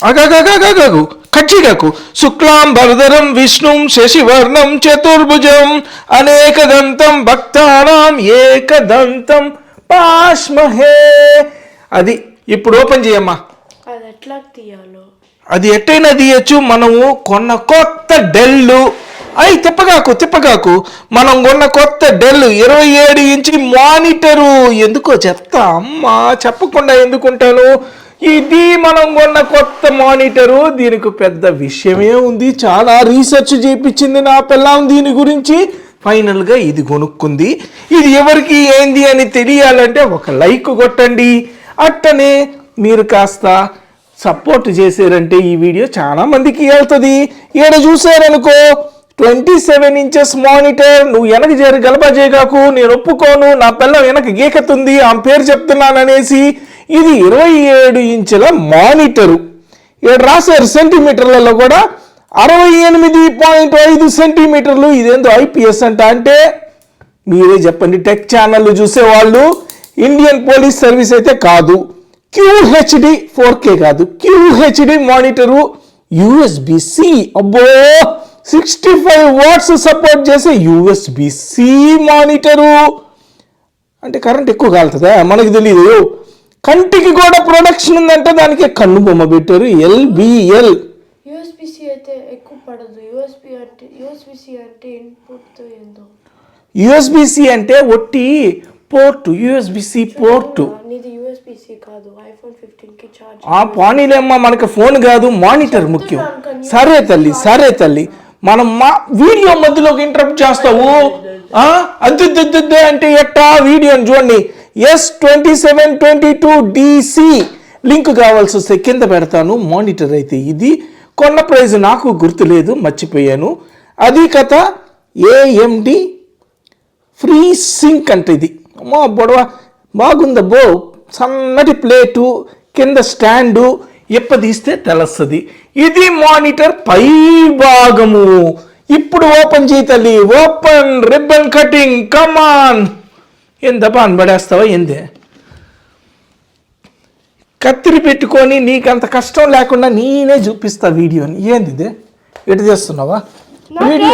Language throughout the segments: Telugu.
అగగగగగగు ఖచ్చిగకు శుక్లాం భరధరం విష్ణుం శశివర్ణం చతుర్భుజం అనేకదంతం భక్తానాం ఏకదంతం పాష్మహే. అది ఇప్పుడు ఓపెన్ చేయమ్మా. అది ఎట్లా తీయాలో అది ఎట్టయినా తీయచ్చు. మనము కొన్న కొత్త డెల్లు అయి తిప్పగాకు మనం కొన్న కొత్త డెల్ 27 ఇంచి మానిటరు. ఎందుకో చెప్తా అమ్మా, చెప్పకుండా ఎందుకుంటాను. ఇది మనం కొన్న కొత్త మానిటరు. దీనికి పెద్ద విషయమే ఉంది, చాలా రీసెర్చ్ చేయించింది నా పిల్లం దీని గురించి. ఫైనల్గా ఇది కొనుక్కుంది. ఇది ఎవరికి ఏంది అని తెలియాలంటే ఒక లైక్ కొట్టండి. అట్టనే మీరు కాస్త సపోర్ట్ చేశారంటే ఈ వీడియో చాలా మందికి వెళ్తుంది. ఈడ చూసారనుకో 27 ఇంచెస్ మానిటర్. నువ్వు వెనక చేరి గలబా చేయగాకు, నేను ఒప్పుకోను. నా పిల్లం వెనక గీకతుంది, ఆమె పేరు చెప్తున్నాను అనేసి. ఇది 27 ఇంచుల మానిటరు. ఇక్కడ రాశారు సెంటీమీటర్లలో కూడా 68.5 సెంటీమీటర్లు. ఇదేందో ఐపీఎస్ అంటే మీరే చెప్పండి. టెక్ ఛానళ్ళు చూసేవాళ్ళు. ఇండియన్ పోలీస్ సర్వీస్ అయితే కాదు. QHD 4K కాదు, QHD మానిటరు. USB-C అబ్బో 65 వాట్స్ సపోర్ట్ చేసే USB-C మానిటరు. అంటే కరెంట్ ఎక్కువ కాలుతుందా మనకు తెలీదు. కంటికి కూడా ప్రొడక్షన్ ఉందంటే దానికి కన్ను బొమ్మ పెట్టారు. LBL. USB-C అయితే ఎక్కువ పడదు. USB-C అంటే ఇన్పుట్ ఏందో. USB-C అంటే ఒట్టి పోర్టు. USB-C port. ఇది USB-C కాదు. iPhone 15 కి చార్జ్. ఆ పానీలేమ్మా, మనకి ఫోన్ కాదు మానిటర్ ముఖ్యం. సరే తల్లి మనం మా వీడియో మధ్యలోకి ఇంటరప్ట్ చేస్తావు. అద్దు అంటే ఎట్టా వీడియోని చూడండి. S2722DC లింక్ కావాల్సి వస్తే కింద పెడతాను. మానిటర్ అయితే ఇది కొన్న ప్రైజ్ నాకు గుర్తులేదు, మర్చిపోయాను. అది కథ AMD ఫ్రీ సింక్ అంటే ఇది. అమ్మా బొడవ బాగుందబ్బో. సన్నటి ప్లేటు, కింద స్టాండు, తీస్తే తెలుస్తుంది. ఇది మానిటర్ పై భాగము. ఇప్పుడు ఓపెన్ చేయి తల్లి. Open ribbon cutting. కమాన్. ఏందబ్బా అనబడేస్తావా ఏందే? కత్తిరి పెట్టుకొని నీకంత కష్టం లేకుండా నేనే చూపిస్తా వీడియోని. ఏంది ఇదే? ఎటు చేస్తున్నావా వీడియో?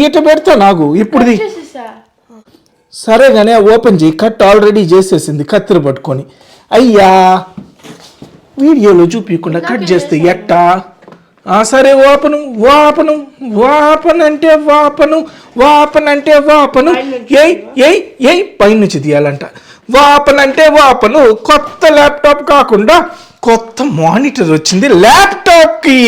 ఇట పెడతావు నాకు ఇప్పుడు. సరే కానీ ఓపెన్ చేయి. కట్ ఆల్రెడీ చేసేసింది కత్తిరి పట్టుకొని. అయ్యా వీడియోలో చూపించకుండా కట్ చేస్తే ఎట్టా? సరే వాపను అంటే వాపను ఏయ్ పైనుంచి తీయాలంట. వాపన్ అంటే వాపను. కొత్త ల్యాప్టాప్ కాకుండా కొత్త మానిటర్ వచ్చింది ల్యాప్టాప్కి.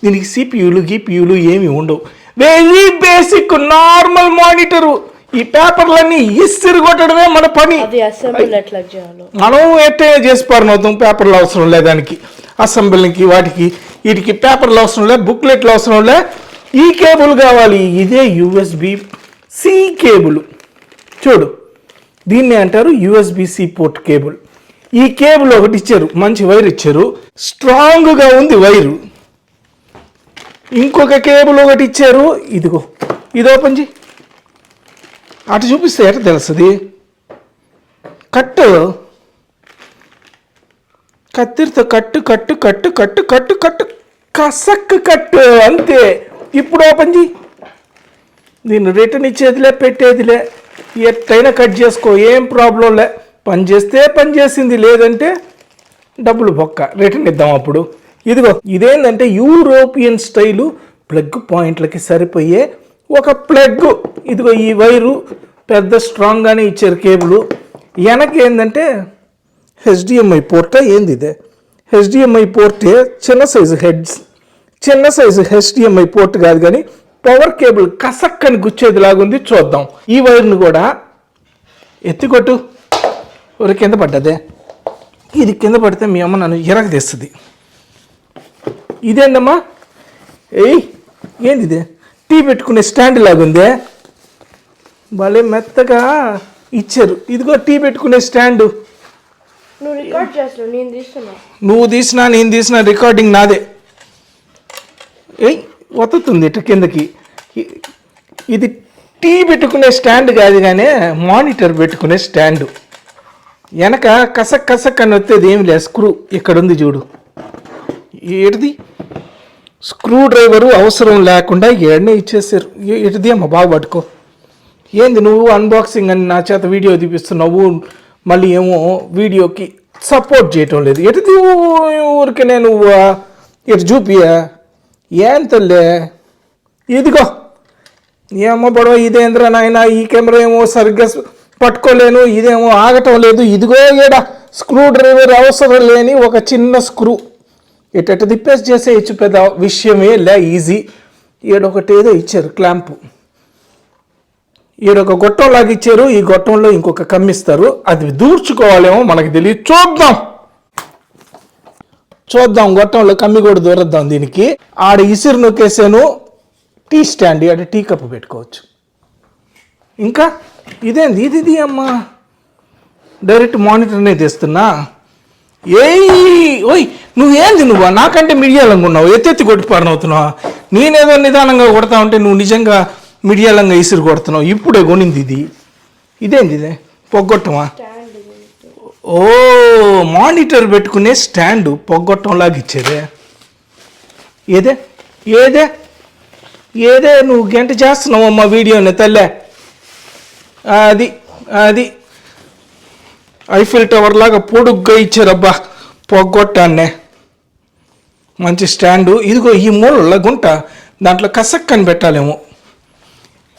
దీనికి సిపియూలు గిపియూలు ఏమి ఉండవు. Very basic normal monitor. ఈ పేపర్లన్నీ ఇస్సిరి కొట్టడమే మన పని. మనం ఎట్టే చేసి పారినవుతాం. పేపర్లు అవసరం లే దానికి. అసెంబ్లీకి వాటికి వీటికి పేపర్లు అవసరం లే, బుక్లెట్లు అవసరం లే. ఈ కేబుల్ కావాలి. ఇదే USB-C కేబుల్. చూడు, దీన్ని అంటారు USB-C పోర్ట్ కేబుల్. ఈ కేబుల్ ఒకటి ఇచ్చారు, మంచి వైర్ ఇచ్చారు, స్ట్రాంగ్గా ఉంది వైరు. ఇంకొక కేబుల్ ఒకటి ఇచ్చారు. ఇదిగో ఇది ఓపెన్ చేయి. అటు చూపిస్తే ఎట తెలుస్తుంది? కత్తిరితో కట్టు కసక్కు కట్టు అంతే. ఇప్పుడు ఓపెన్ చేయి. దీన్ని రిటర్న్ ఇచ్చేదిలే, పెట్టేదిలే. ఎట్టయినా కట్ చేసుకో, ఏం ప్రాబ్లం లే. పని చేస్తే పని చేసింది, లేదంటే డబ్బులు బొక్క. రిటర్న్ ఇద్దాం అప్పుడు. ఇదిగో ఇదేంటంటే యూరోపియన్ స్టైలు ప్లగ్ పాయింట్లకి సరిపోయే ఒక ప్లగ్. ఇదిగో ఈ వైరు పెద్ద స్ట్రాంగ్గానే ఇచ్చారు కేబుల్. వెనక ఏంటంటే HDMI పోర్ట్. ఏంది ఇదే? HDMI పోర్టే. చిన్న సైజు HDMI పోర్ట్ కాదు కానీ పవర్ కేబుల్ కసక్కని గుచ్చేది లాగుంది. చూద్దాం. ఈ వైర్ను కూడా ఎత్తికొట్టు. ఒక కింద పడ్డదే. ఇది కింద పడితే మీ అమ్మ నన్ను ఎరగ తెస్తుంది. ఇదేందమ్మా? ఏంది ఇదే? టీ పెట్టుకునే స్టాండ్ లాగుందే. భలే మెత్తగా ఇచ్చారు. ఇదిగో టీ పెట్టుకునే స్టాండు. నువ్వు తీసినా నేను తీసిన రికార్డింగ్ నాదే. వత్తుంది ఇట్ట కిందకి. ఇది టీ పెట్టుకునే స్టాండ్ కాదు కానీ మానిటర్ పెట్టుకునే స్టాండు. వెనక కసక్ అని వచ్చేది ఏమి లేదు. స్క్రూ ఇక్కడ ఉంది చూడు. ఏడిది స్క్రూ డ్రైవరు అవసరం లేకుండా ఏడనే ఇచ్చేసారు. ఏడిది అమ్మ బాగా పట్టుకో. ఏంది నువ్వు అన్బాక్సింగ్ అని నా చేత వీడియో తీపిస్తున్నావు, మళ్ళీ ఏమో వీడియోకి సపోర్ట్ చేయటం లేదు. ఎటుది ఊరికనే నువ్వు ఇటు చూపియా ఏం తల్లే. ఇదిగో ఏమో పడవ ఇదేంద్రా నాయన, ఈ కెమెరా ఏమో సరిగ్గా పట్టుకోలేను, ఇదేమో ఆగటం లేదు. ఇదిగో ఈడ స్క్రూ డ్రైవర్ అవసరం లేని ఒక చిన్న స్క్రూ ఎట్ట తిప్పేసి చేసేయచ్చు, పెద్ద విషయమే లే, ఈజీ. ఈడొకటి ఏదో ఇచ్చారు క్లాంపు, ఈడొక గొట్టం లాగా ఇచ్చారు, ఈ గొట్టంలో ఇంకొక కమ్మిస్తారు, అది దూర్చుకోవాలేమో మనకు తెలియదు. చూద్దాం గొట్టంలో కమ్మి కూడా దూరద్దాం దీనికి. ఆడ ఇసురు నొక్కేసాను, టీ స్టాండ్, ఆడ టీ కప్పు పెట్టుకోవచ్చు. ఇంకా ఇదేంది ఇది అమ్మా, డైరెక్ట్ మానిటర్నే తెస్తున్నా. ఓయ్ నువ్వేంది నువ్వు నాకంటే మిడియాలంగా ఉన్నావు, ఎత్తెత్తి కొట్టిపారనవుతున్నావు. నేనేదో నిదానంగా కొడతా ఉంటే నువ్వు నిజంగా మిడియాలంగా ఇసురు కొడుతున్నావు. ఇప్పుడే కొనింది ఇది. ఇదేంది ఇదే పొగ్గొట్టమా? ఓ మానిటర్ పెట్టుకునే స్టాండు పొగ్గొట్టంలాగా ఇచ్చేదే. ఏదే ఏదే ఏదే నువ్వు గంట చేస్తున్నావు అమ్మ వీడియోని తల్లే. అది అది ఐఫిల్ టవర్ లాగా పొడుగ్గా ఇచ్చారబ్బా పొగ్గొట్టాన్నే. మంచి స్టాండు. ఇదిగో ఈ మూల గుంట దాంట్లో కసక్కని పెట్టాలేమో.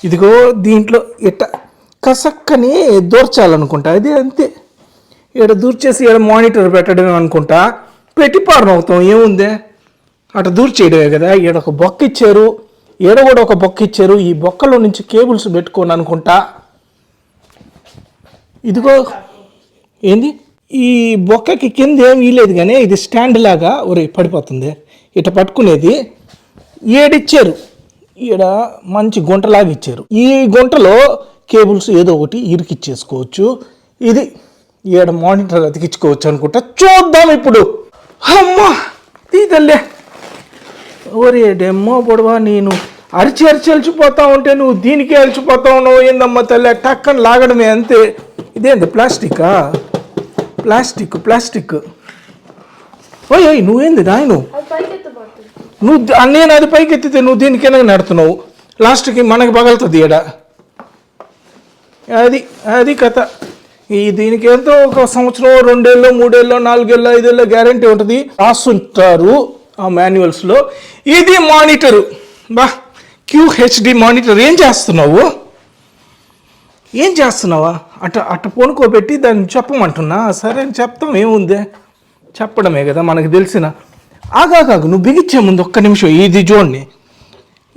ఇదిగో దీంట్లో ఇట్ట కసక్కని దూర్చాలనుకుంటా, అది అంతే. ఇక్కడ దూర్చేసి ఇక్కడ మానిటర్ పెట్టడమే అనుకుంటా, పెట్టి పారనవుతాం ఏముందే, అటు దూర్చేయడమే కదా. ఈడ ఒక బొక్క ఇచ్చారు, ఈడ కూడా ఒక బొక్క ఇచ్చారు, ఈ బొక్కలో నుంచి కేబుల్స్ పెట్టుకోను అనుకుంటా. ఇదిగో ఏంది ఈ బొక్కకి కింద ఏం వీలేదు కానీ ఇది స్టాండ్ లాగా ఒరే పడిపోతుంది, ఇట పట్టుకునేది ఏడిచ్చారు. ఈడ మంచి గుంటలాగా ఇచ్చారు, ఈ గుంటలో కేబుల్స్ ఏదో ఒకటి ఇరికిచ్చేసుకోవచ్చు. ఇది ఈడ మానిటర్ అతికించుకోవచ్చు అనుకుంటా. చూద్దాం ఇప్పుడు. అమ్మా తీదల్లే. ఒరే డెమ్మో పొడవా, నేను అరిచి అలిచిపోతా ఉంటే నువ్వు దీనికి అలిచిపోతా ఉన్నావు ఏందమ్మా తల్లే, టక్కని లాగడమే అంతే. ఇదేంది ప్లాస్టికా? ప్లాస్టిక్. ఓయ్ నువ్వేంది నాయను, నువ్వు నేను అది పైకి ఎత్తితే నువ్వు దీనికైనా నడుతున్నావు, లాస్ట్కి మనకి పగలుతుంది ఈడ. అది కథ. దీనికి ఎంతో ఒక సంవత్సరం, 2 ఏళ్ళు, 3 ఏళ్ళు, 4 ఏళ్ళు, 5 ఏళ్ళు గ్యారంటీ ఉంటుంది రాస్తుంటారు ఆ మాన్యువల్స్లో. ఇది మానిటరు బా, QHD మానిటర్. ఏం చేస్తున్నావా? అట్ట పొనుకోబెట్టి దాన్ని చెప్పమంటున్నా. సరే అని చెప్తాం, ఏముందే చెప్పడమే కదా మనకు తెలిసిన. ఆగాగు నువ్వు బిగించే ముందు ఒక్క నిమిషం ఇది చూడండి.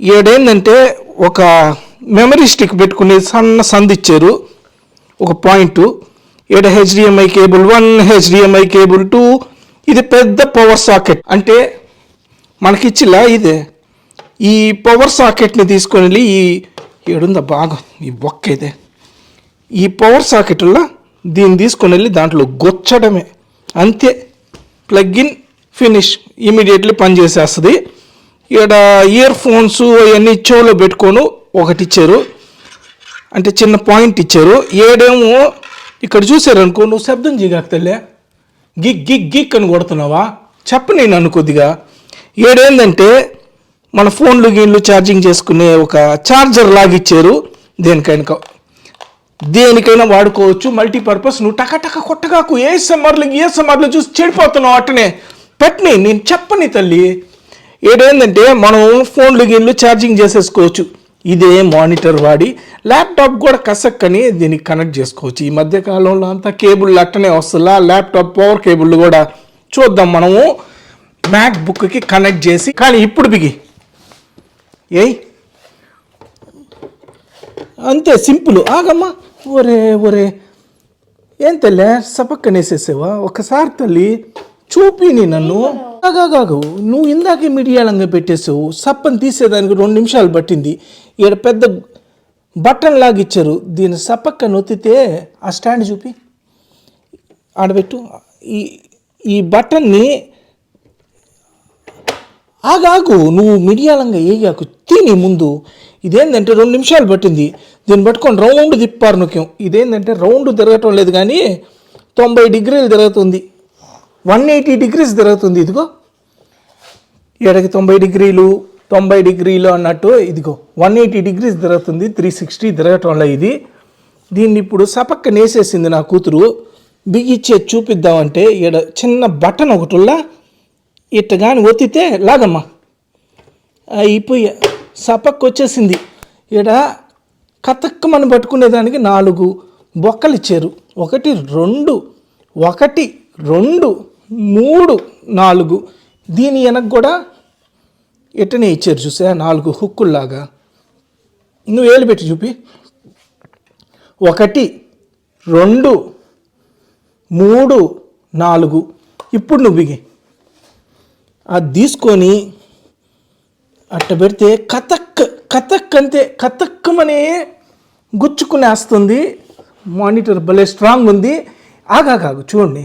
ఏడేందంటే ఒక మెమరీ స్టిక్ పెట్టుకునే సన్న సంది ఇచ్చారు, ఒక పాయింట్. ఏడ HDMI కేబుల్ 1, HDMI కేబుల్ 2. ఇది పెద్ద పవర్ సాకెట్. అంటే మనకిచ్చిలా ఇదే ఈ పవర్ సాకెట్ని తీసుకొని వెళ్ళి ఈ ఏడుందా బాగా ఈ బొక్క ఇదే, ఈ పవర్ సాకెట్లో దీన్ని తీసుకొని వెళ్ళి దాంట్లో గొచ్చడమే అంతే. ప్లగ్ ఇన్, ఫినిష్, ఇమీడియట్లీ పనిచేసేస్తుంది. ఇక్కడ ఇయర్ ఫోన్స్ అవన్నీ చెవులో పెట్టుకోను ఒకటి ఇచ్చారు, అంటే చిన్న పాయింట్ ఇచ్చారు. ఏడేమో ఇక్కడ చూసారనుకో, నువ్వు శబ్దం చేయగలే, గిగ్ అని కొడుతున్నావా చెప్పని నన్ను కొద్దిగా. ఏడేందంటే మన ఫోన్లు గీన్లు ఛార్జింగ్ చేసుకునే ఒక ఛార్జర్ లాగా ఇచ్చారు. దేనికైనా వాడుకోవచ్చు, మల్టీపర్పస్. నువ్వు టక కొట్టగాకు, ఏ సమ్మర్లో చూసి చెడిపోతున్నావు. అట్టనే పెట్టని, నేను చెప్పని తల్లి. ఏడేందంటే మనం ఫోన్లు గీన్లు ఛార్జింగ్ చేసేసుకోవచ్చు. ఇదే మానిటర్ వాడి ల్యాప్టాప్ కూడా కసక్కని దీనికి కనెక్ట్ చేసుకోవచ్చు. ఈ మధ్యకాలంలో అంతా కేబుల్ అట్టనే వస్తుందా, ల్యాప్టాప్ పవర్ కేబుల్ కూడా చూద్దాం మనము మ్యాక్ బుక్కి కనెక్ట్ చేసి. కానీ ఇప్పుడు బిగి అంతే సింపుల్. ఆగమ్మా, ఒరే ఏం తల్లి సపక్కనేసేసావా? ఒకసారి తల్లి చూపిని నన్ను. ఆగాగు, నువ్వు ఇందాకే మిడియాలంగా పెట్టేసావు, సప్పని తీసేదానికి 2 నిమిషాలు పట్టింది. ఇక్కడ పెద్ద బటన్ లాగా ఇచ్చారు, దీన్ని సపక్క నొత్తితే ఆ స్టాండ్ చూపి ఆడబెట్టు. ఈ బటన్ని ఆగాగు, నువ్వు మిడియాలంగా ఏగాకు, తిని ముందు. ఇదేంటంటే 2 నిమిషాలు పట్టింది, దీన్ని పట్టుకొని రౌండ్ తిప్పారు నొక్కాం. ఇదేంటంటే రౌండ్ తిరగటం లేదు కానీ 90 డిగ్రీలు తిరుగుతుంది, 180 డిగ్రీస్ తిరుగుతుంది. ఇదిగో ఈడకి 90 డిగ్రీలు అన్నట్టు ఇదిగో 180 డిగ్రీస్ తిరుగుతుంది, 360 తిరగటంలో ఇది. దీన్ని ఇప్పుడు సపక్క నేసేసింది నా కూతురు. బిగిచ్చే చూపిద్దామంటే ఈడ చిన్న బటన్ ఒకటిలా ఇట్ట కానీ ఒత్తితే లాగమ్మా అయిపోయా సపక్క వచ్చేసింది. ఈడ కతక్కమని పట్టుకునేదానికి 4 బొక్కలు ఇచ్చారు. 1 2 1 2 3 4. దీని వెనక కూడా ఎట్టనే ఇచ్చారు చూసా 4 హుక్కుల్లాగా. నువ్వు ఏలు పెట్టి చూపి. 1 2 3 4. ఇప్పుడు నువ్వు బిగి అది తీసుకొని అట్ట పెడితే కతక్ అంతే కతక్కమనే గుచ్చుకునేస్తుంది. మానిటర్ భలే స్ట్రాంగ్ ఉంది. ఆగాగు చూడండి,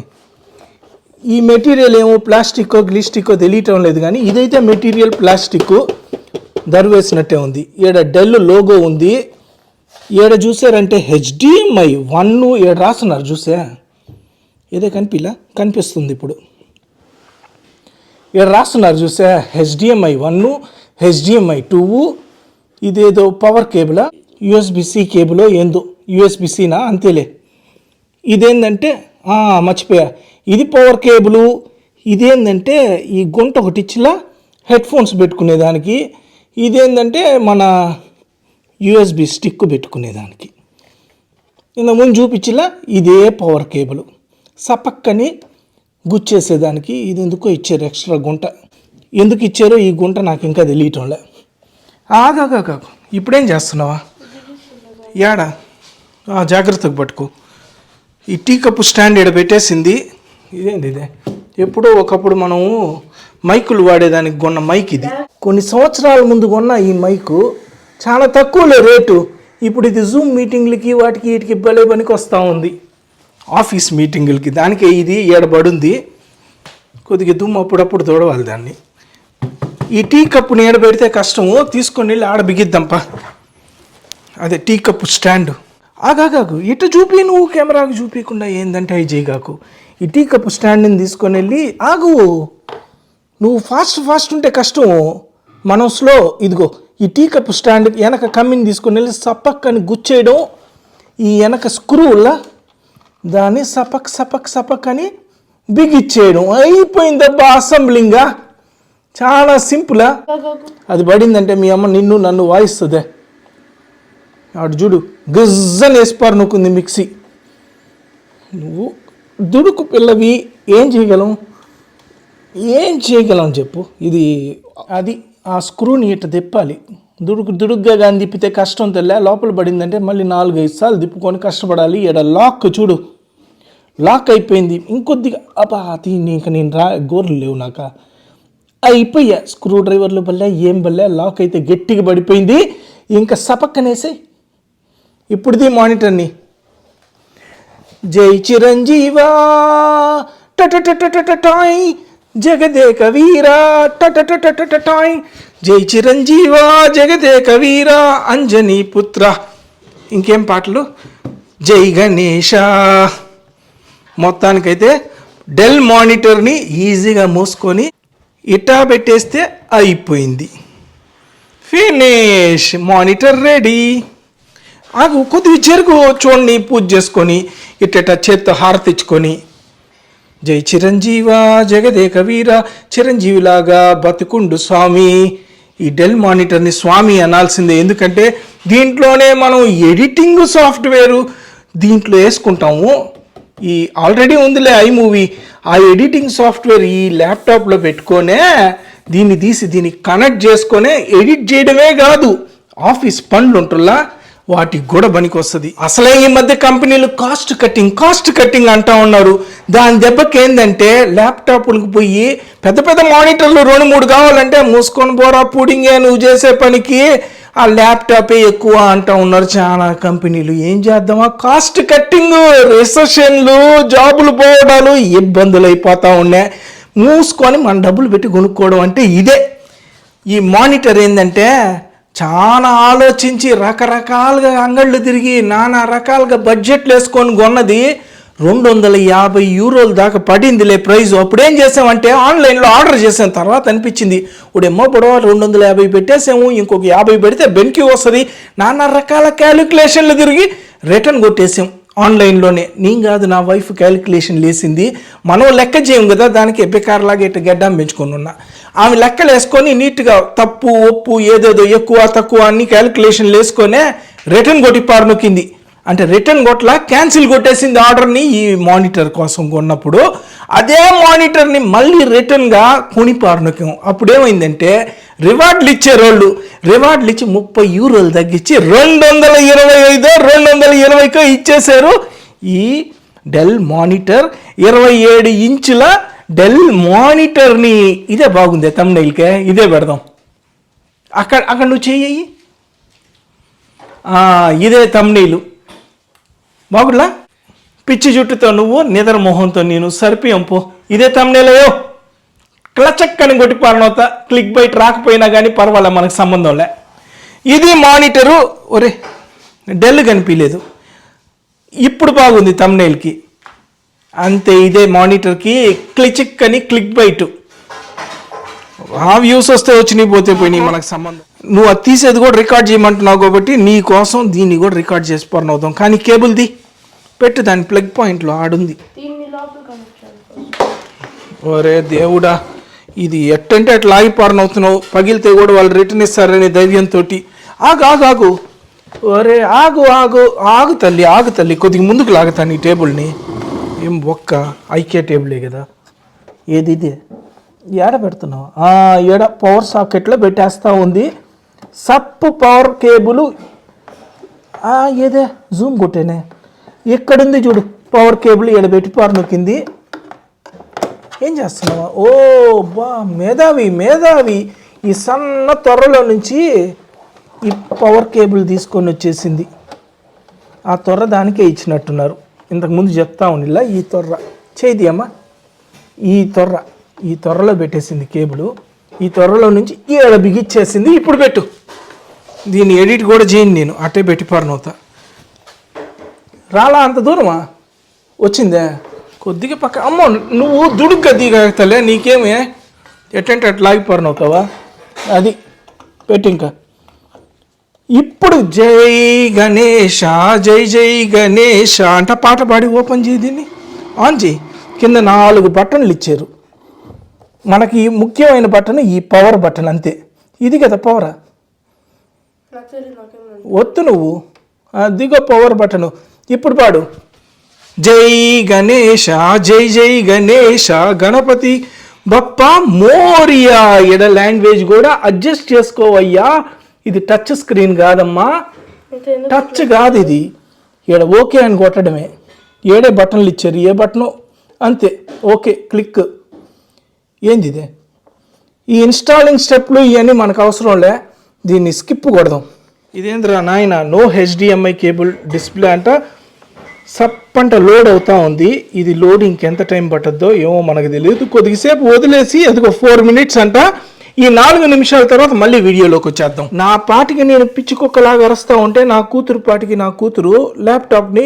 ఈ మెటీరియల్ ఏమో ప్లాస్టిక్కో గ్లిస్టిక్కో తెలియటం లేదు, కానీ ఇదైతే మెటీరియల్ ప్లాస్టిక్ దరివేసినట్టే ఉంది. ఈడ డెల్ లోగో ఉంది. ఈడ చూసారంటే HDMI 1 ఈడ రాస్తున్నారు చూసా. ఏదో కనిపిస్తుంది ఇప్పుడు. ఈడ రాస్తున్నారు చూసా HDMI 1 HDMI 2. ఇదేదో పవర్ కేబులా USB-C కేబులో ఏందో USB-Cనా అంతేలే. ఇదేంటంటే మర్చిపోయా, ఇది పవర్ కేబులు. ఇదేంటంటే ఈ గుంట ఒకటి ఇచ్చిలా హెడ్ఫోన్స్ పెట్టుకునేదానికి. ఇదేంటంటే మన USB స్టిక్ పెట్టుకునేదానికి. ఇంతకుముందు చూపించిలా ఇదే పవర్ కేబుల్ సపక్కని గుచ్చేసేదానికి. ఇది ఎందుకో ఇచ్చారు ఎక్స్ట్రా గుంట. ఎందుకు ఇచ్చారో ఈ గుంట నాకు ఇంకా తెలియటంలే. ఆగాగా ఇప్పుడేం చేస్తున్నావా? యాడా జాగ్రత్తగా పట్టుకో. ఈ టీ కప్పు స్టాండ్ ఇక్కడ పెట్టేసింది. ఇదేంటి ఇదే ఎప్పుడో ఒకప్పుడు మనము మైకులు వాడేదానికి కొన్న మైక్ ఇది. కొన్ని సంవత్సరాల ముందు కొన్న ఈ మైకు చాలా తక్కువలే రేటు. ఇప్పుడు ఇది జూమ్ మీటింగ్లకి వాటికి వీటికి భలే పనికి వస్తూ ఉంది. ఆఫీస్ మీటింగులకి దానికే ఇది ఏడబడుంది. కొద్దిగా దుమ్ము అప్పుడప్పుడు తోడవాలి దాన్ని. ఈ టీ కప్పుని ఏడబెడితే కష్టము, తీసుకొని వెళ్ళి ఆడ బిగిద్దాంపా. అదే టీ కప్పు స్టాండ్. ఆగాగు ఇటు చూపి, నువ్వు కెమెరాకు చూపించకుండా ఏందంటే అవి చేయగాకు. ఈ టీ కప్పు స్టాండ్ని తీసుకొని వెళ్ళి ఆగు. నువ్వు ఫాస్ట్ ఉంటే కష్టం, మనం స్లో. ఇదిగో ఈ టీ కప్పు స్టాండ్ వెనక కమ్మిని తీసుకొని వెళ్ళి సపక్కని గుచ్చేయడం. ఈ వెనక స్క్రూలా దాన్ని సపక్ అని బిగిచ్చేయడం. అయిపోయిందబ్బా అసెంబ్లింగా. చాలా సింపులా. అది పడిందంటే మీ అమ్మ నిన్ను నన్ను వాయిస్తుందే. అటు చూడు గజ్జని వేసిపారు నొక్కుంది మిక్సీ. నువ్వు దుడుకు పిల్లవి ఏం చేయగలం చెప్పు. ఇది అది ఆ స్క్రూని ఇట్ట తిప్పాలి. దుడుగ్గా కానీ తిప్పితే కష్టం తెల్ల. లోపల పడిందంటే మళ్ళీ 4-5 సార్లు తిప్పుకొని కష్టపడాలి. ఇక్కడ లాక్ చూడు, లాక్ అయిపోయింది. ఇంకొద్దిగా అబ్బా దీన్ని ఇంకా నేను గోర్లు లేవు నాక. అయిపోయా. స్క్రూ డ్రైవర్లు బల్లే ఏం బల్లే, లాక్ అయితే గట్టిగా పడిపోయింది. ఇంకా సపక్కనేసే ఇప్పుడుది మానిటర్ని. జై చిరంజీవా టటటటటటాయ్ జగదేక వీరా టటటటటటాయ్. జై చిరంజీవా జగదేక వీరా అంజనీ పుత్ర. ఇంకేం పాటలు? జై గణేష. మొత్తానికైతే డెల్ మానిటర్ని ఈజీగా మూసుకొని ఇట్టా పెట్టేస్తే అయిపోయింది. ఫినిష్. Monitor ready. ఆగు కొద్దిగా చెరుకు చూడండి, పూజ చేసుకొని ఇట్ట చేత్తో హారతి ఇచ్చుకొని జై చిరంజీవా జగదేక వీర చిరంజీవిలాగా బతుకుండు స్వామి. ఈ డెల్ మానిటర్ని స్వామి అనాల్సిందే. ఎందుకంటే దీంట్లోనే మనం ఎడిటింగ్ సాఫ్ట్వేరు దీంట్లో వేసుకుంటాము. ఈ ఆల్రెడీ ఉందిలే iMovie, ఆ ఎడిటింగ్ సాఫ్ట్వేర్ ఈ ల్యాప్టాప్లో పెట్టుకొనే దీన్ని తీసి దీనికి కనెక్ట్ చేసుకొనే ఎడిట్ చేయడమే కాదు, ఆఫీస్ పనులు ఉంటుల్లా వాటికి కూడా పనికి వస్తుంది. అసలే ఈ మధ్య కంపెనీలు కాస్ట్ కట్టింగ్ అంటా ఉన్నారు. దాని దెబ్బకి ఏంటంటే ల్యాప్టాప్లకు పోయి పెద్ద మానిటర్లు 2-3 కావాలంటే మూసుకొని పోరా పుడింగే నువ్వు చేసే పనికి, ఆ ల్యాప్టాపే ఎక్కువ అంటా ఉన్నారు చాలా కంపెనీలు. ఏం చేద్దామా, కాస్ట్ కట్టింగ్, రిసెషన్లు, జాబులు పోవడాలు, ఇబ్బందులు అయిపోతూ ఉన్నాయి. మూసుకొని మన డబ్బులు పెట్టి కొనుక్కోవడం అంటే ఇదే. ఈ మానిటర్ ఏంటంటే చాలా ఆలోచించి రకరకాలుగా అంగళ్ళు తిరిగి నానా రకాలుగా బడ్జెట్లు వేసుకొని కొన్నది. €250 దాకా పడిందిలే ప్రైజ్. అప్పుడేం చేసామంటే ఆన్లైన్లో ఆర్డర్ చేసాం. తర్వాత అనిపించింది ఇప్పుడేమో పొడవ 250 పెట్టేసాము, ఇంకొక 50 పెడితే బెన్కి వస్తుంది, నానా రకాల క్యాలిక్యులేషన్లు తిరిగి రిటర్న్ కొట్టేసాం ఆన్లైన్లోనే. నేను కాదు, నా వైఫ్ క్యాలిక్యులేషన్ లేసింది. మనం లెక్క చేయం కదా, దానికి ఎబ్బెకారలాగా ఇట్లా గడ్డం పెంచుకొని ఉన్నా. ఆమె లెక్కలు వేసుకొని నీట్గా తప్పు ఒప్పు ఏదేదో ఎక్కువ తక్కువ అన్ని క్యాలిక్యులేషన్లు వేసుకొనే రిటర్న్ కొట్టి పారనొక్కింది. అంటే రిటర్న్ కొట్లా క్యాన్సిల్ కొట్టేసింది ఆర్డర్ని ఈ మానిటర్ కోసం కొన్నప్పుడు. అదే మానిటర్ని మళ్ళీ రిటర్న్గా కొని పారనొక్కాం. అప్పుడేమైందంటే రివార్డులు ఇచ్చారు వాళ్ళు. రివార్డులు ఇచ్చి €30 తగ్గించి 225 ఇచ్చేశారు. ఈ డెల్ మానిటర్ 27 ఇంచుల డెల్ మానిటర్ని. ఇదే బాగుంది, తమ్నైల్కే ఇదే పెడదాం. అక్కడ నువ్వు చెయ్యి, ఇదే తమ్నైలు బాగుడ్లా. పిచ్చి జుట్టుతో నువ్వు, నిద్ర మొహంతో నేను సరిపోయాం పో. ఇదే తమ్నైలయో క్లచక్కని కొట్టి పాలనవుతా. క్లిక్ బైట్ రాకపోయినా కానీ పర్వాలే, మనకు సంబంధంలే. ఇది మానిటరు. ఒరే డెల్ కనిపించలేదు, ఇప్పుడు బాగుంది తమ్నైల్కి. అంతే, ఇదే మానిటర్కి క్లిచిక్ అని క్లిక్ బైట్. ఆ వ్యూస్ వస్తే వచ్చినాయి, పోతే పోయినాయి, మనకు సంబంధం. నువ్వు అది తీసేది కూడా రికార్డ్ చేయమంటున్నావు కాబట్టి నీ కోసం దీన్ని కూడా రికార్డ్ చేసి పర్నవుతాం. కానీ కేబుల్ది పెట్టు, దాని ప్లగ్ పాయింట్లో ఆడుంది. ఒరే దేవుడా, ఇది ఎట్టంటే అట్లా ఆగి పారనవుతున్నావు. పగిలితే కూడా వాళ్ళు రిటర్న్ ఇస్తారనే ధైర్యంతో. ఆగు ఒరే ఆగు తల్లి, కొద్దిగా ముందుకు లాగుతాను ఈ టేబుల్ని. ఏం ఒక్క ఐకే టేబులే కదా. ఏది ఇదే ఏడ పెడుతున్నావు? ఏడ పవర్ సాకెట్లో పెట్టేస్తా ఉంది. సప్పు పవర్ కేబుల్. ఏదే జూమ్ కొట్టేనే, ఎక్కడుంది చూడు పవర్ కేబుల్. ఏడ పెట్టి పారనొక్కింది. ఏం చేస్తున్నావా? ఓ బా, మేధావి. ఈ సన్న త్వరలో నుంచి ఈ పవర్ కేబుల్ తీసుకొని వచ్చేసింది. ఆ త్వర దానికే ఇచ్చినట్టున్నారు. ఇంతకుముందు చెప్తా ఉండిలా. ఈ త్వర చేయి అమ్మా, ఈ త్వరలో పెట్టేసింది కేబుల్. ఈ త్వరలో నుంచి ఏడ బిగిచ్చేసింది. ఇప్పుడు పెట్టు, దీన్ని ఎడిట్ కూడా చేయను నేను, అట్టే పెట్టి పారనవుతా. రాలా అంత దూరమా వచ్చిందే? కొద్దిగా పక్క. అమ్మ నువ్వు దుడుగ్గా దిగతలే, నీకేమే ఎట్టంటే అట్లా ఆగిపోరనవుతావా? అది పెట్టి ఇంకా. ఇప్పుడు జై గణేష జై గణేష అంట పాట పాడి ఓపెన్ చేయి, దీన్ని ఆన్ చేయి. కింద 4 బటన్లు ఇచ్చారు మనకి. ముఖ్యమైన బటన్ ఈ పవర్ బటన్, అంతే. ఇది కదా పవరా? వద్దు నువ్వు, అదిగో పవర్ బటను. ఇప్పుడు పాడు, జై గణేష జై గణేష గణపతి బప్ప మోరియా. ఎడ లాంగ్వేజ్ కూడా అడ్జస్ట్ చేసుకోవయ్యా. ఇది టచ్ స్క్రీన్ కాదమ్మా, టచ్ కాదు ఇది. ఈడ ఓకే అని కొట్టడమే. ఏడే బటన్లు ఇచ్చారు, ఏ బటను అంతే. Okay click. ఏంది ఇదే? ఈ ఇన్స్టాలింగ్ స్టెప్లు ఇవన్నీ మనకు అవసరంలే, దీన్ని స్కిప్ కొడదాం. ఇదేంద్రా నాయన, నో HDMI కేబుల్ డిస్ప్లే అంట. సప్పంట లోడ్ అవుతా ఉంది. ఇది లోడింగ్కి ఎంత టైం పట్టద్దో ఏమో మనకు తెలియదు. కొద్దిసేపు వదిలేసి అదిగో 4 మినిట్స్ అంట. ఈ 4 నిమిషాల తర్వాత మళ్ళీ వీడియోలోకి వచ్చేద్దాం. నా పాటికి నేను పిచ్చుకొక్కలాగా అరుస్తూ ఉంటే నా కూతురు ల్యాప్టాప్ని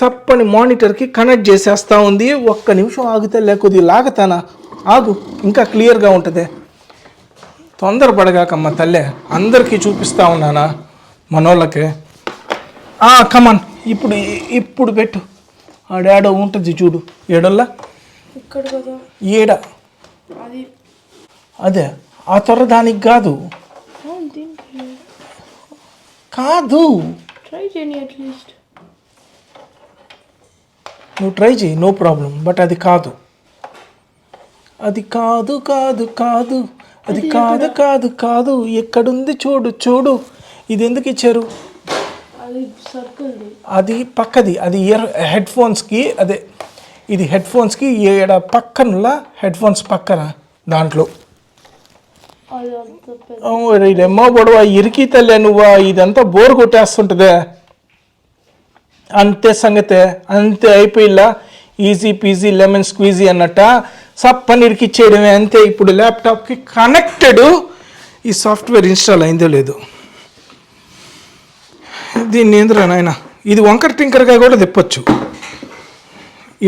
సప్పని మానిటర్కి కనెక్ట్ చేసేస్తూ ఉంది. ఒక్క నిమిషం ఆగితే లేకపోతే లాగతానా? ఆగు, ఇంకా క్లియర్గా ఉంటుంది. తొందరపడగాకమ్మ తల్లే, అందరికీ చూపిస్తూ ఉన్నానా మనోళ్ళకి. కమాన్, ఇప్పుడు పెట్టు. ఆడాడో ఉంటుంది చూడు, ఏడల్లా ఏడ. అదే ఆ త్వర దానికి కాదు. నువ్వు ట్రై చేయి, నో ప్రాబ్లం. బట్ అది కాదు, అది కాదు. ఎక్కడుంది చూడు. ఇది ఎందుకు ఇచ్చారు? అది పక్కది, అది హెడ్ ఫోన్స్కి. అదే ఇది హెడ్ ఫోన్స్కి. ఏడ పక్కనలా హెడ్ ఫోన్స్ పక్కన దాంట్లో. ఇదేమో గొడవ ఇరికి తల్లే నువ్వా. ఇదంతా బోర్ కొట్టేస్తుంటుందే. అంతే సంగతే, అంతే అయిపోయిలా. ఈజీ పీజీ లెమన్ స్క్వీజీ అన్నట్ట సప్పని ఇరికిచ్చేయడమే అంతే. ఇప్పుడు ల్యాప్టాప్కి కనెక్టెడ్. ఈ సాఫ్ట్వేర్ ఇన్స్టాల్ అయిందో లేదో. దీన్ని ఏంద్రా నాయన, ఇది వంకర టింకరగా కూడా తిప్పచ్చు.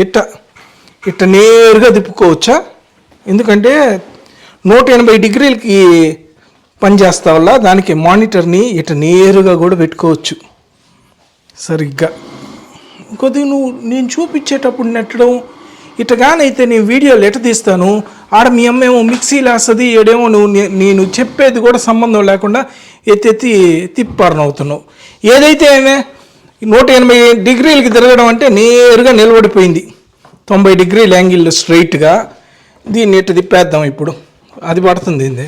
ఇట్ట నేరుగా తిప్పుకోవచ్చా? ఎందుకంటే 180 డిగ్రీలకి పనిచేస్తా వల్ల దానికి మానిటర్ని ఇట్ట నేరుగా కూడా పెట్టుకోవచ్చు సరిగ్గా. కొద్దిగా నేను చూపించేటప్పుడు నెట్టడం ఇట్టగానైతే నేను వీడియోలు ఎట్ట తీస్తాను, ఆడ మీ అమ్మేమో మిక్సీలు వేస్తుంది, ఏడేమో నేను చెప్పేది కూడా సంబంధం లేకుండా ఎత్తెత్తి తిప్పారనవుతున్నావు. ఏదైతే 180 డిగ్రీలకి తిరగడం అంటే నేరుగా నిలబడిపోయింది 90 డిగ్రీల యాంగిల్ స్ట్రైట్గా. దీన్ని ఇట్ట తిప్పేద్దాం ఇప్పుడు, అది పడుతుంది ఏంది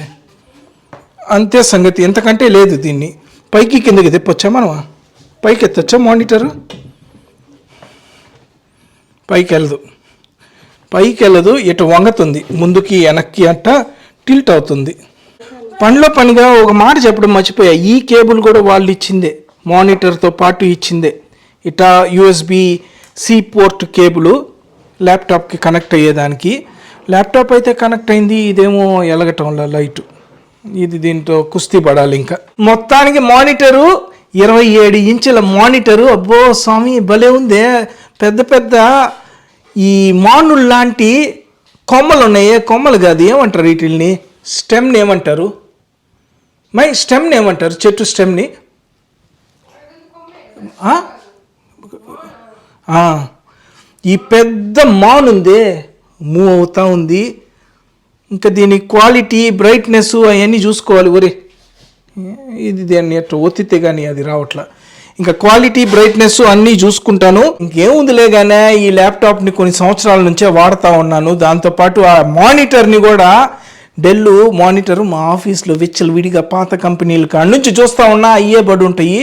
అంతే సంగతి, ఎంతకంటే లేదు. దీన్ని పైకి కిందకి తిప్పొచ్చా మనం? పైకి ఎత్తొచ్చా మానిటరు? పైకి వెళ్ళదు, ఇటు వంగతుంది, ముందుకి వెనక్కి అట్ట టిల్ట్ అవుతుంది. పనిలో పనిగా ఒక మాట చెప్పడం మర్చిపోయా, ఈ కేబుల్ కూడా వాళ్ళు ఇచ్చిందే, మానిటర్తో పాటు ఇచ్చిందే. ఇటా USB-C పోర్ట్ కేబుల్ ల్యాప్టాప్కి కనెక్ట్ అయ్యేదానికి. ల్యాప్టాప్ అయితే కనెక్ట్ అయింది, ఇదేమో ఎలగటంలో లైటు, ఇది దీంతో కుస్తీ పడాలి. ఇంకా మొత్తానికి మానిటరు 27 ఇంచుల మానిటరు. అబ్బో స్వామి భలే ఉందే. పెద్ద పెద్ద ఈ మానుల్ లాంటి కొమ్మలు ఉన్నాయి, కొమ్మలు కాదు, ఏమంటారు వీటిల్ని? స్టెమ్ని ఏమంటారు? స్టెమ్ని ఏమంటారు? చెట్టు స్టెమ్ని ఈ పెద్ద మాన్ ఉందే, మూవ్ అవుతూ ఉంది. ఇంకా దీని క్వాలిటీ, బ్రైట్నెస్ అవన్నీ చూసుకోవాలి. ఒరే ఇది దాన్ని ఎట్లా ఒత్తితే కానీ అది రావట్లా. ఇంకా క్వాలిటీ, బ్రైట్నెస్ అన్నీ చూసుకుంటాను. ఇంకేముందిలే కానీ ఈ ల్యాప్టాప్ని కొన్ని సంవత్సరాల నుంచే వాడుతూ ఉన్నాను. దాంతోపాటు ఆ మానిటర్ని కూడా, డెల్ మానిటర్ మా ఆఫీస్లో విడిగా పాత కంపెనీల కాడ నుంచి చూస్తూ ఉన్నా, అయ్యే బడి ఉంటాయి.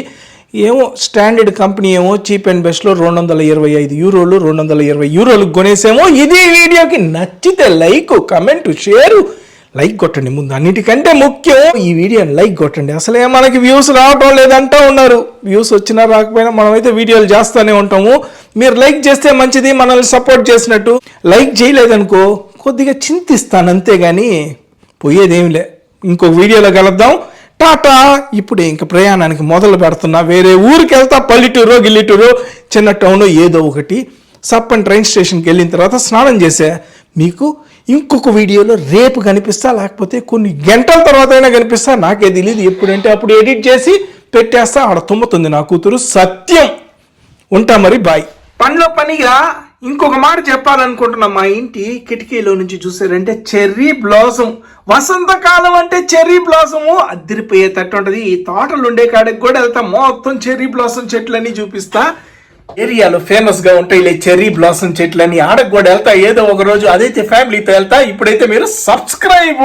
ఏమో స్టాండర్డ్ కంపెనీ ఏమో చీప్ అండ్ బెస్ట్లో 225 యూరోలు, 220 యూరోలకు కొనేసేమో. ఇది వీడియోకి నచ్చితే లైక్, కమెంట్, షేరు. లైక్ కొట్టండి ముందు, అన్నిటికంటే ముఖ్యం ఈ వీడియోని లైక్ కొట్టండి. అసలే మనకి వ్యూస్ రావటం లేదంటూ ఉన్నారు. వ్యూస్ వచ్చినా రాకపోయినా మనమైతే వీడియోలు చేస్తూనే ఉంటాము. మీరు లైక్ చేస్తే మంచిది, మనల్ని సపోర్ట్ చేసినట్టు. లైక్ చేయలేదనుకో కొద్దిగా చింతిస్తాను, అంతేగాని పోయేదేమిలే. ఇంకొక వీడియోలో కలుద్దాం. టాటా. ఇప్పుడే ఇంక ప్రయాణానికి మొదలు పెడుతున్నా. వేరే ఊరికి వెళ్తా, పల్లెటూరు, గిల్లెటూరు, చిన్న టౌన్ ఏదో ఒకటి. సప్పని ట్రైన్ స్టేషన్కి వెళ్ళిన తర్వాత స్నానం చేసా. మీకు ఇంకొక వీడియోలో రేపు కనిపిస్తా, లేకపోతే కొన్ని గంటల తర్వాత అయినా కనిపిస్తా, నాకే తెలియదు. ఎప్పుడంటే అప్పుడు ఎడిట్ చేసి పెట్టేస్తా. ఆడ తుమ్ముతుంది నా కూతురు, సత్యం. ఉంటా మరి, బాయ్. పనిలో పనిగా ఇంకొక మాట చెప్పాలనుకుంటున్నా. మా ఇంటి కిటికీలో నుంచి చూసారంటే చెర్రీ బ్లాసమ్, వసంతకాలం అంటే చెర్రీ బ్లాసము అదిరిపోయేటట్టు ఉంటుంది. ఈ తోటలు ఉండే కాడికి కూడా వెళ్తా, మొత్తం చెర్రీ బ్లాసమ్ చెట్లన్నీ చూపిస్తా. ఏరియాలో ఫేమస్ గా ఉంటాయి చెర్రీ బ్లాసమ్ చెట్లని. ఆడకు కూడా వెళ్తా ఏదో ఒక రోజు, అదైతే ఫ్యామిలీతో వెళ్తా. ఇప్పుడైతే మీరు సబ్స్క్రైబ్.